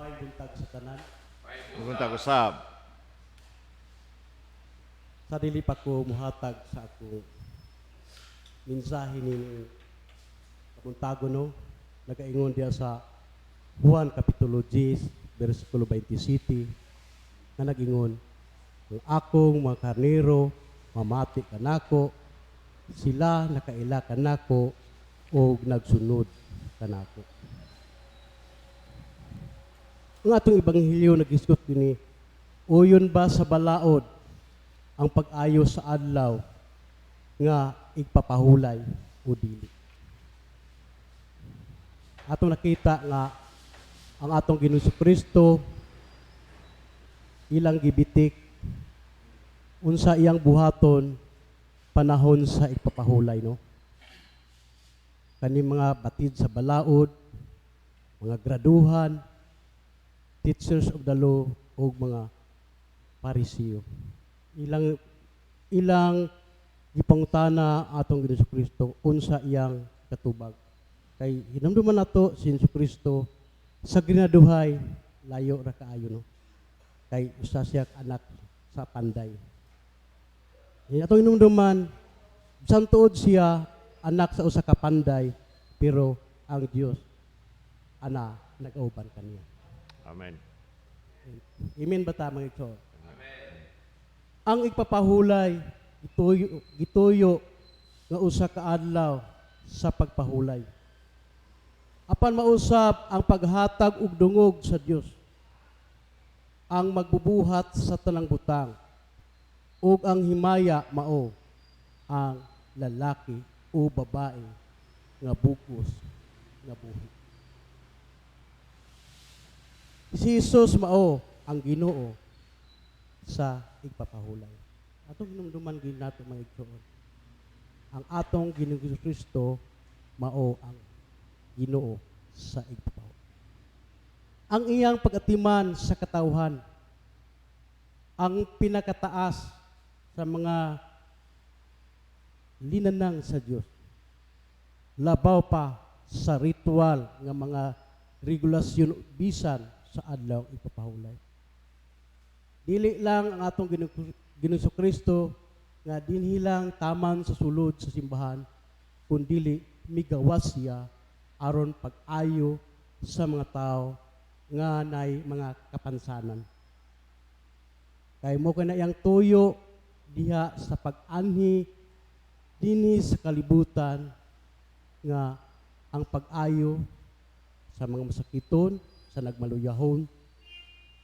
May buntag sa tanan. Pumunta ko sab. Sa dili pa ko muhatag sa ako mensahe ni kabuntago no. Nagaingon diya sa Juan Kapitulo 10, versikulo 27 nga nagingon, ang akong mga karnero mamati kanako, sila nakaila kanako o nagsunod kanako. Ang atong ebanghelyo nagisgot kini, uyon ba sa balaod ang pag-ayo sa adlaw nga igpapahulay o dili. Atong nakita nga ang atong Ginoong Kristo ilang gibitik unsa iyang buhaton panahon sa igpapahulay no. Kani mga batid sa balaod, mga graduhan, teachers of the law o mga Parisiyo. Ilang gipangutana atong Ginoong Kristo unsa iyang katubag. Kay hinumduman nato si Ginoong Kristo sa ginaduhay layo ra kaayo no. Kay usa siya anak sa panday. Atong hinumduman bisan tuod siya anak sa usa ka panday pero ang Dios ana nag-auban kaniya. Amen. Amen ba ta mga igsoon? Ang igpapahulay gituyo nga usa ka adlaw sa pagpahulay. Apan mausap ang paghatag og dungog sa Dios. Ang magbubuhat sa tanang butang ug ang himaya mao ang lalaki o babae nga bukos nga buhi. Si Jesus mao ang Ginoo sa igpapahulay. Atong hinumduman gid nato mga igsoon. Ang atong Ginoong Kristo mao ang Ginoo sa igpapahulay. Ang iyang pag-atiman sa katawhan, ang pinakataas sa mga linanang sa Dios. Labaw pa sa ritual nga mga regulasyon bisan sa adlaw ipapahulay. Dili lang ang atong Ginoong Kristo nga dinhi lang taman sa sulod sa simbahan, kundi migawas siya aron pag-ayo sa mga tao nga nay mga kapansanan. Kay mo kana yang tuyo diha sa pag-anhi dinhi sa kalibutan nga ang pag-ayo sa mga masakiton, sa nagmaluyahon,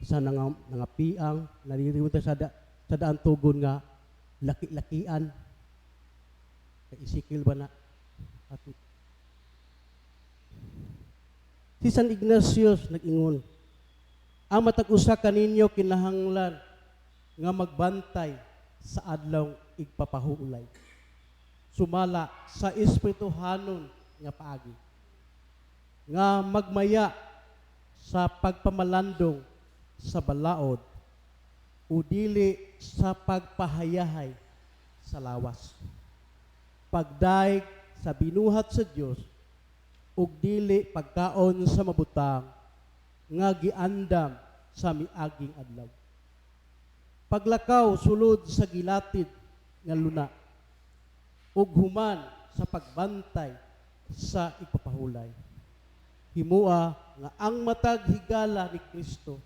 sa nangapiang, naririwang sa daan tugon nga laki-lakian. Kay Ezekiel ba na? Si San Ignatius nag-ingon, ang matag usa kaninyo kinahanglan nga magbantay sa adlaw igpapahulay. Sumala sa espirituhanon nga paagi. Nga magmaya sa pagpamalandong sa balaod o dili sa pagpahayahay sa lawas. Pagdaig sa binuhat sa Dios ug dili pagkaon sa mabutang nga giandam sa miaging adlaw. Paglakaw sulod sa gilatid nga luna ug human sa pagbantay sa ipapahulay. Himua nga ang matag higala ni Kristo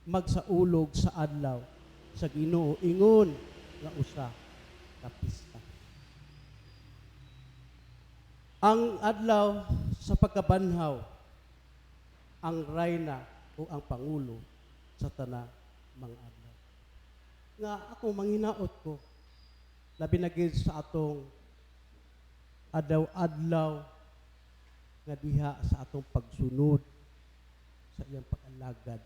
magsaulog sa adlaw sa Ginoo ingon nga usa ka pista. Ang adlaw sa pagkabanhaw, ang rayna o ang pangulo sa tanang mga adlaw. Nga ako manghinaot ko, labi na gid sa atong adlaw-adlaw nga diha sa atong pagsunod sa iyang pag-alagad.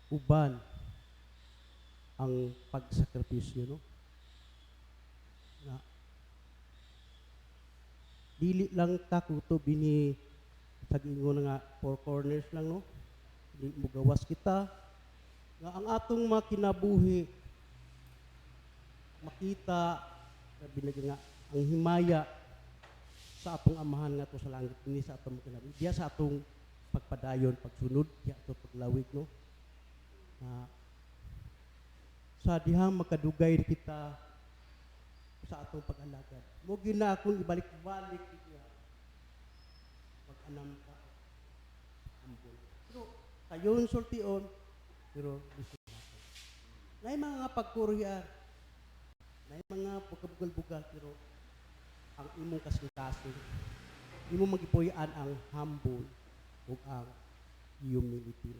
Uban ang pagsakripisyo no. Nga dili lang ta kuto bini sa gingon nga four corners lang no. Dili mo gawas kita nga ang atong mga kinabuhi makita binagi nga ang himaya sa atong amahan nga to sa langit ini sa atong kinabuhi diya sa atong pagpadayon, pagsunod, diya ito paglawig, no? Sa dihang makadugay kita sa atong pag-alagad. Mo gina akong ibalik-balik diya. Pag-anam ka, ambol. Pero kayon sultion, pero gusto natin. May mga pagkuriyar, may mga bugal-bugal, pero ang imong kasing-kasing, imong magipuyan ang humble o ang humility.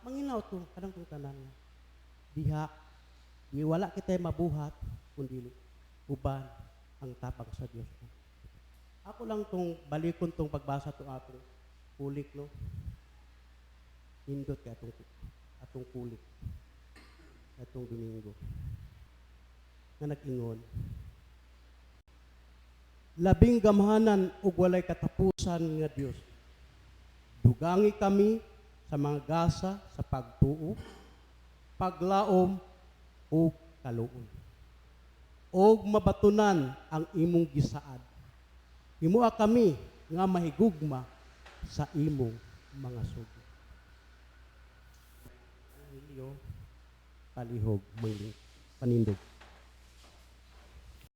Manginaw to, kanang kong tanan. Diha, di wala kita mabuhat, kundi uban ang tapang sa Diyos. Ako lang tong balikon tong pagbasa to atong kulik, no? Hindot kay atong kulik. Atong Domingo. Na nag-ingon. Labing gamhanan ug walay katapusan nga Dios. Dugangi kami sa mga gasa sa pagtuo, paglaom ug kaluon. Og mabatunan ang imong gisaad. Himua kami nga mahigugma sa imong mga sugo. Palihog, panindog.